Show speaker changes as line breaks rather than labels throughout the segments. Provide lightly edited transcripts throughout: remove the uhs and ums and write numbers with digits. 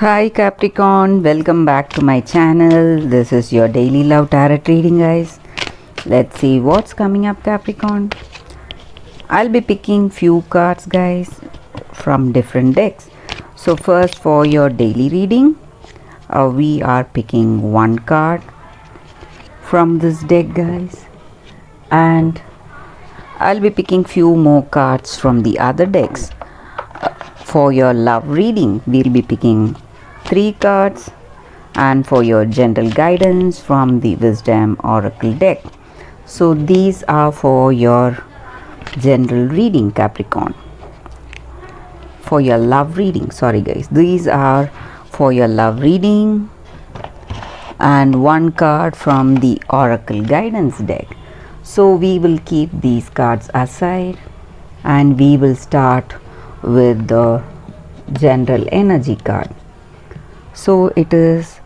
Hi Capricorn, welcome back to my channel. This is your daily love tarot reading, guys. Let's see what's coming up, Capricorn. I'll be picking few cards, guys, from different decks. So first, for your daily reading, we are picking one card from this deck, guys, and I'll be picking few more cards from the other decks. For your love reading, we'll be picking 3 cards, and for your general guidance from the Wisdom Oracle deck. So these are for your general reading, Capricorn. For your love reading, sorry guys, these are for your love reading, and one card from the Oracle guidance deck. So we will keep these cards aside and we will start with the general energy card. So it is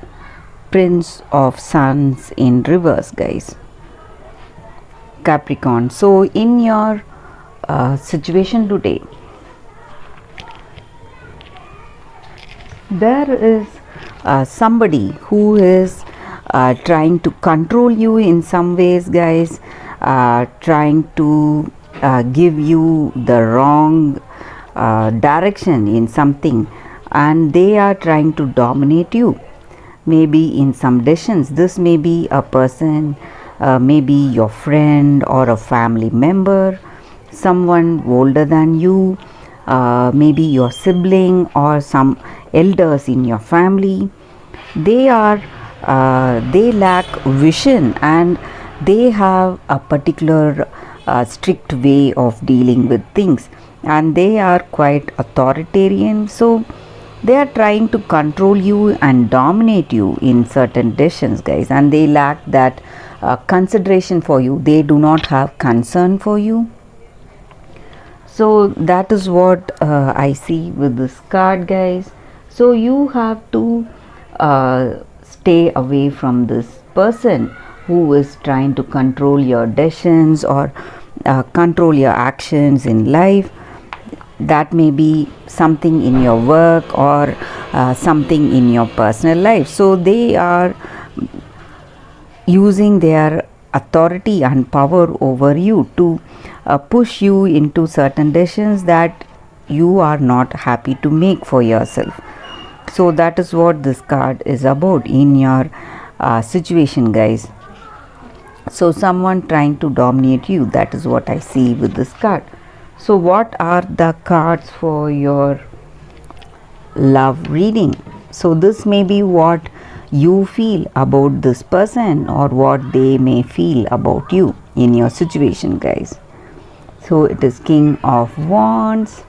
Prince of Suns in reverse, guys. Capricorn, so in your situation today, there is somebody who is trying to control you in some ways, guys, trying to give you the wrong direction in something, and they are trying to dominate you, maybe in some decisions. This may be a person, maybe your friend or a family member, someone older than you, maybe your sibling or some elders in your family. They lack vision, and they have a particular strict way of dealing with things, and they are quite authoritarian. So they are trying to control you and dominate you in certain decisions, guys, and they lack that consideration for you. They do not have concern for you. So that is what I see with this card, guys. So you have to stay away from this person who is trying to control your decisions or control your actions in life. That may be something in your work or something in your personal life. So they are using their authority and power over you to push you into certain decisions that you are not happy to make for yourself. So that is what this card is about in your situation, guys. So someone trying to dominate you, that is what I see with this card. So what are the cards for your love reading? So this may be what you feel about this person or what they may feel about you in your situation, guys. So it is King of Wands,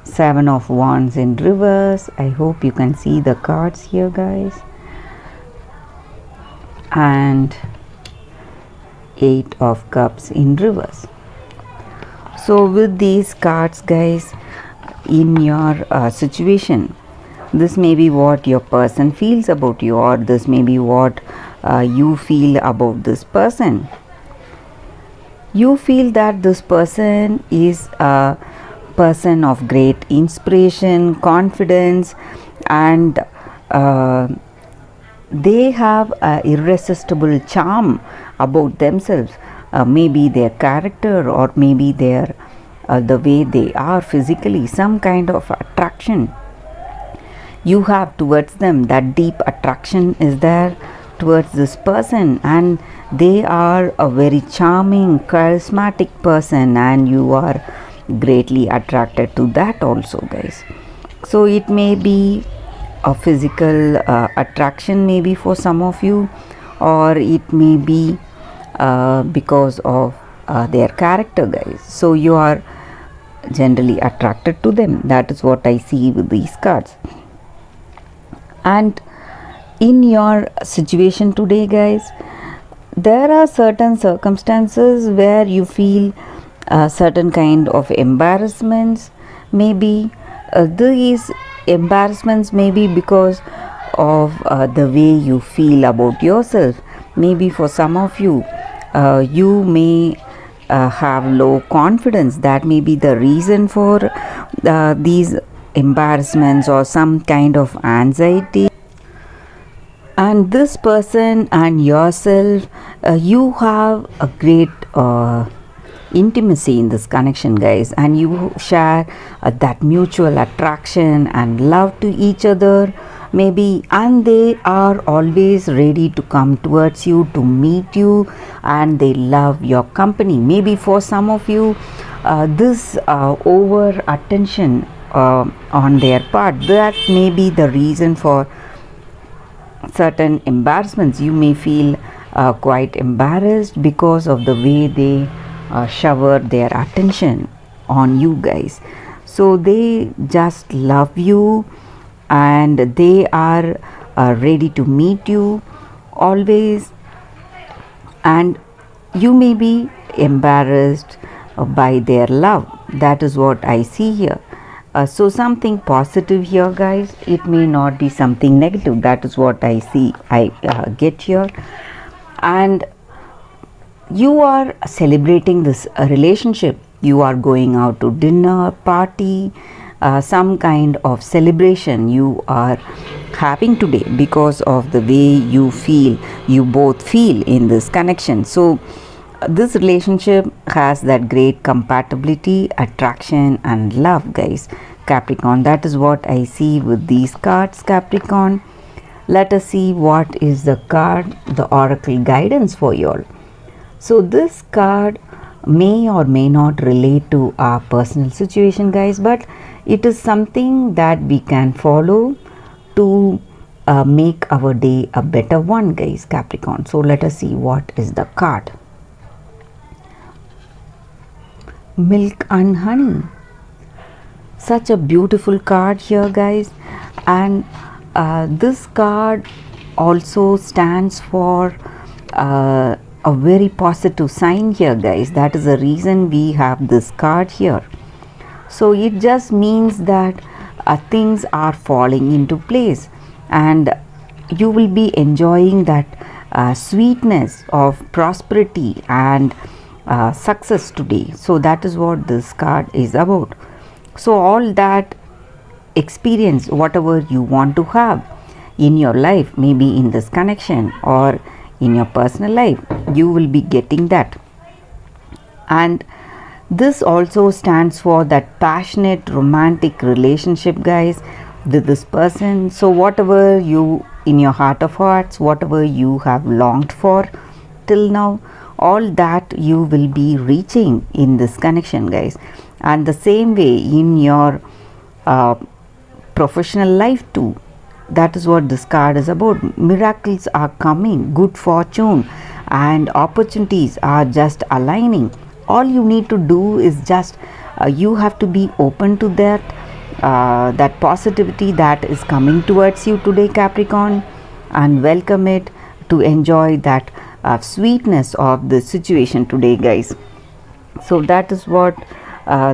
7 of Wands in reverse. I hope you can see the cards here, guys. And 8 of Cups in reverse. So with these cards, guys, in your situation, this may be what your person feels about you, or this may be what you feel about this person. You feel that this person is a person of great inspiration, confidence, and they have an irresistible charm about themselves. Maybe their character, or maybe their the way they are physically, some kind of attraction you have towards them. That deep attraction is there towards this person, and they are a very charming, charismatic person, and you are greatly attracted to that also, guys. So it may be a physical attraction, maybe for some of you, or it may be because of their character, guys. So you are generally attracted to them. That is what I see with these cards. And in your situation today, guys, there are certain circumstances where you feel certain kind of embarrassments. Maybe these embarrassments may be because of the way you feel about yourself. Maybe for some of you, you may have low confidence. That may be the reason for these embarrassments or some kind of anxiety. And this person and yourself, you have a great intimacy in this connection, guys, and you share that mutual attraction and love to each other, maybe, and they are always ready to come towards you to meet you, and they love your company. Maybe for some of you, this over attention on their part, that may be the reason for certain embarrassments. You may feel quite embarrassed because of the way they shower their attention on you, guys. So they just love you, and they are ready to meet you always, and you may be embarrassed by their love. That is what I see here. So something positive here, guys. It may not be something negative. That is what I see. I get here. And you are celebrating this relationship. You are going out to dinner, party, some kind of celebration you are having today because of the way you both feel in this connection. So this relationship has that great compatibility, attraction and love, guys, Capricorn. That is what I see with these cards, Capricorn. Let us see what is the card, the oracle guidance for you all. So this card may or may not relate to our personal situation, guys, but it is something that we can follow to make our day a better one, guys, Capricorn. So let us see what is the card. Milk and honey. Such a beautiful card here, guys, and this card also stands for a very positive sign here, guys. That is the reason we have this card here. So it just means that things are falling into place, and you will be enjoying that sweetness of prosperity and success today. So that is what this card is about. So all that experience, whatever you want to have in your life, maybe in this connection or in your personal life, you will be getting that. And this also stands for that passionate romantic relationship, guys, with this person. So whatever you, in your heart of hearts, whatever you have longed for till now, all that you will be reaching in this connection, guys. And the same way in your professional life too. That is what this card is about. Miracles are coming, good fortune and opportunities are just aligning. All you need to do is just you have to be open to that that positivity that is coming towards you today, Capricorn, and welcome it to enjoy that sweetness of the situation today, guys. So that is what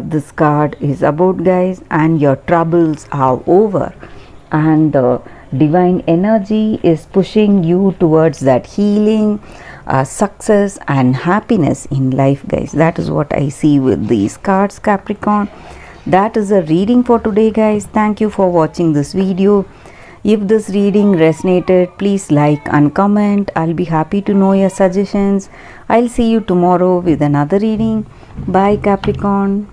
this card is about, guys, and your troubles are over, and the divine energy is pushing you towards that healing, success and happiness in life, guys. That is what I see with these cards, Capricorn. That is a reading for today, guys. Thank you for watching this video. If this reading resonated, please like and comment. I'll be happy to know your suggestions. I'll see you tomorrow with another reading. Bye, Capricorn.